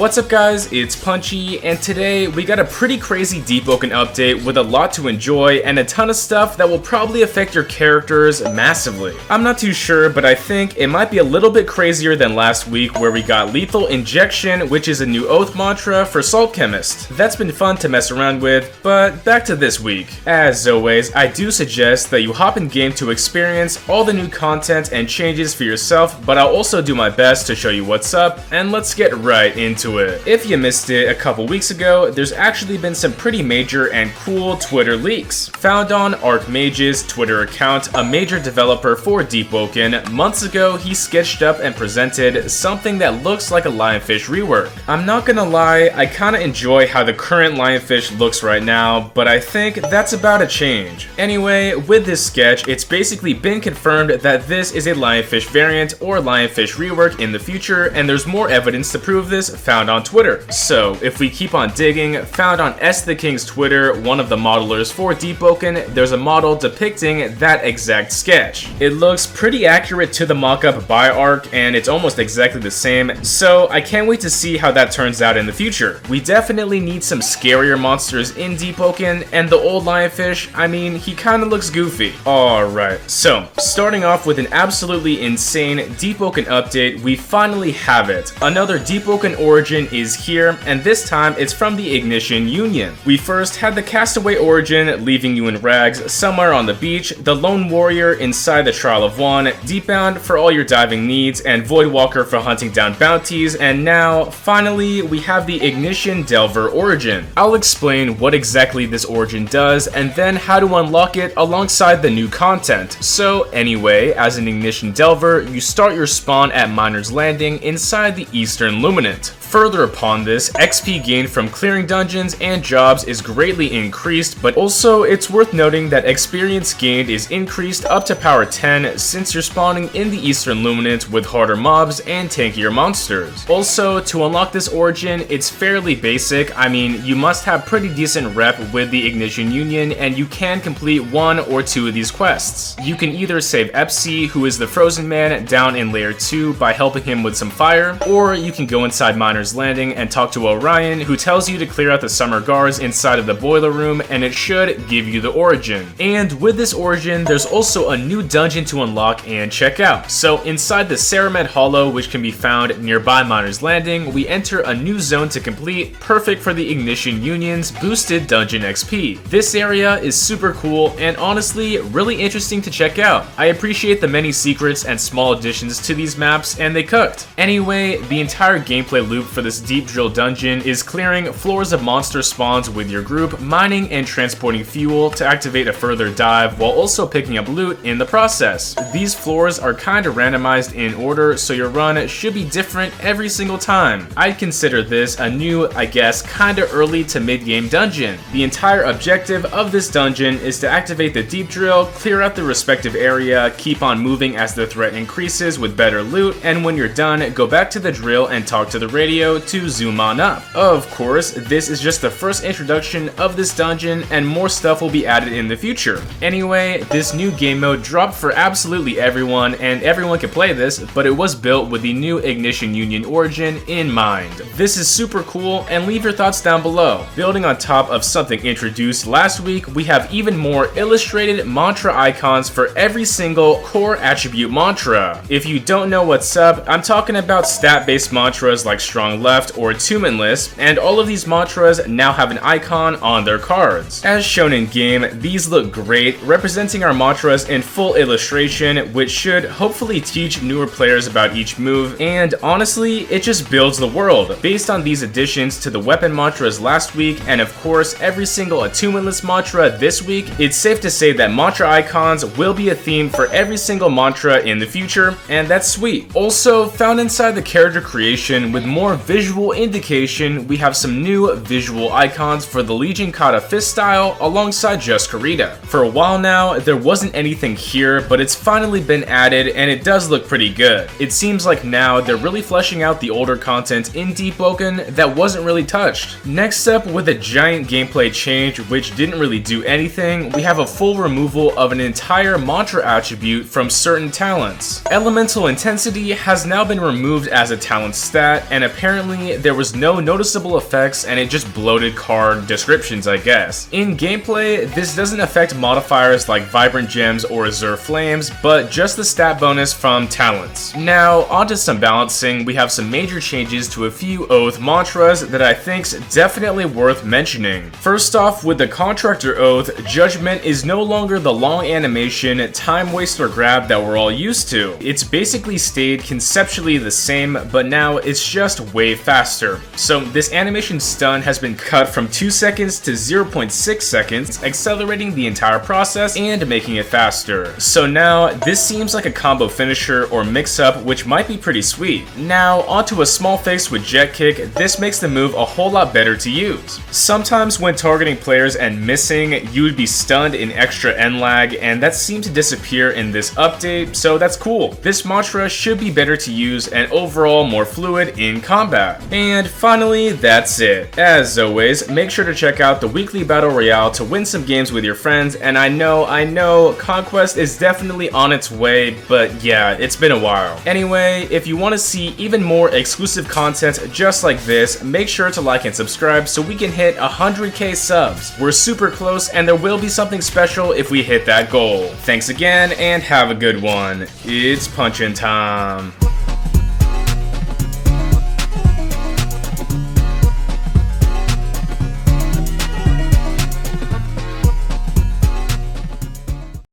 What's up guys, it's Punchy, and today we got a pretty crazy Deepwoken update with a lot to enjoy and a ton of stuff that will probably affect your characters massively. I'm not too sure, but I think it might be a little bit crazier than last week where we got Lethal Injection, which is a new oath mantra for Salt Chemist. That's been fun to mess around with, but back to this week. As always, I do suggest that you hop in game to experience all the new content and changes for yourself, but I'll also do my best to show you what's up, and let's get right into it. If you missed it a couple weeks ago, there's actually been some pretty major and cool Twitter leaks. Found on Archmage's Twitter account, a major developer for Deepwoken, months ago he sketched up and presented something that looks like a Lionfish rework. I'm not gonna lie, I kinda enjoy how the current Lionfish looks right now, but I think that's about a change. Anyway, with this sketch, it's basically been confirmed that this is a Lionfish variant or Lionfish rework in the future, and there's more evidence to prove this found on Twitter. So, if we keep on digging, found on the King's Twitter, one of the modelers for Deepwoken, there's a model depicting that exact sketch. It looks pretty accurate to the mockup by Arc, and it's almost exactly the same, so I can't wait to see how that turns out in the future. We definitely need some scarier monsters in Deepwoken, and the old Lionfish, I mean, he kinda looks goofy. Alright, so, starting off with an absolutely insane Deepwoken update, we finally have it. Another Deepwoken origin is here, and this time it's from the Ignition Union. We first had the Castaway origin, leaving you in rags somewhere on the beach, the Lone Warrior inside the Trial of One, Deepbound for all your diving needs, and Voidwalker for hunting down bounties, and now, finally, we have the Ignition Delver origin. I'll explain what exactly this origin does, and then how to unlock it alongside the new content. So anyway, as an Ignition Delver, you start your spawn at Miner's Landing inside the Eastern Luminant. Further upon this, XP gained from clearing dungeons and jobs is greatly increased, but also it's worth noting that experience gained is increased up to power 10 since you're spawning in the Eastern Luminant with harder mobs and tankier monsters. Also, to unlock this origin, it's fairly basic. I mean, you must have pretty decent rep with the Ignition Union, and you can complete one or two of these quests. You can either save Epsi, who is the Frozen Man, down in Layer 2 by helping him with some fire, or you can go inside Miner's Landing and talk to Orion, who tells you to clear out the summer guards inside of the boiler room, and it should give you the origin. And with this origin, there's also a new dungeon to unlock and check out. So inside the Ceramed Hollow, which can be found nearby Miner's Landing, we enter a new zone to complete, perfect for the Ignition Union's boosted dungeon XP. This area is super cool and honestly really interesting to check out. I appreciate the many secrets and small additions to these maps, and they cooked. Anyway, the entire gameplay loop for this deep drill dungeon is clearing floors of monster spawns with your group, mining and transporting fuel to activate a further dive, while also picking up loot in the process. These floors are kinda randomized in order, so your run should be different every single time. I'd consider this a new, I guess, kinda early to mid-game dungeon. The entire objective of this dungeon is to activate the deep drill, clear out the respective area, keep on moving as the threat increases with better loot, and when you're done, go back to the drill and talk to the radio to zoom on up. Of course, this is just the first introduction of this dungeon, and more stuff will be added in the future. Anyway, this new game mode dropped for absolutely everyone, and everyone can play this, but it was built with the new Ignition Union origin in mind. This is super cool, and leave your thoughts down below. Building on top of something introduced last week, we have even more illustrated mantra icons for every single core attribute mantra. If you don't know what's up, I'm talking about stat-based mantras like Strong Left or Attunement List, and all of these mantras now have an icon on their cards. As shown in game, these look great, representing our mantras in full illustration, which should hopefully teach newer players about each move, and honestly, it just builds the world. Based on these additions to the weapon mantras last week, and of course every single Attunement List mantra this week, it's safe to say that mantra icons will be a theme for every single mantra in the future, and that's sweet. Also, found inside the character creation with more visual indication, we have some new visual icons for the Legion Kata fist style alongside Just Karita. For a while now, there wasn't anything here, but it's finally been added and it does look pretty good. It seems like now they're really fleshing out the older content in Deepwoken that wasn't really touched. Next up, with a giant gameplay change which didn't really do anything, we have a full removal of an entire mantra attribute from certain talents. Elemental Intensity has now been removed as a talent stat, and apparently apparently there was no noticeable effects and it just bloated card descriptions, I guess. In gameplay, this doesn't affect modifiers like Vibrant Gems or Azure Flames, but just the stat bonus from talents. Now, onto some balancing, we have some major changes to a few Oath mantras that I think's definitely worth mentioning. First off, with the Contractor Oath, Judgment is no longer the long animation, time waster grab that we're all used to. It's basically stayed conceptually the same, but now it's just way faster. So this animation stun has been cut from 2 seconds to 0.6 seconds, accelerating the entire process and making it faster. So now, this seems like a combo finisher or mix-up, which might be pretty sweet. Now, onto a small fix with Jet Kick, this makes the move a whole lot better to use. Sometimes when targeting players and missing, you would be stunned in extra end lag, and that seemed to disappear in this update, so that's cool. This mantra should be better to use and overall more fluid in combat. And finally, that's it. As always, make sure to check out the weekly Battle Royale to win some games with your friends, and I know, Conquest is definitely on its way, but yeah, it's been a while. Anyway, if you want to see even more exclusive content just like this, make sure to like and subscribe so we can hit 100k subs. We're super close and there will be something special if we hit that goal. Thanks again and have a good one. It's punchin' time.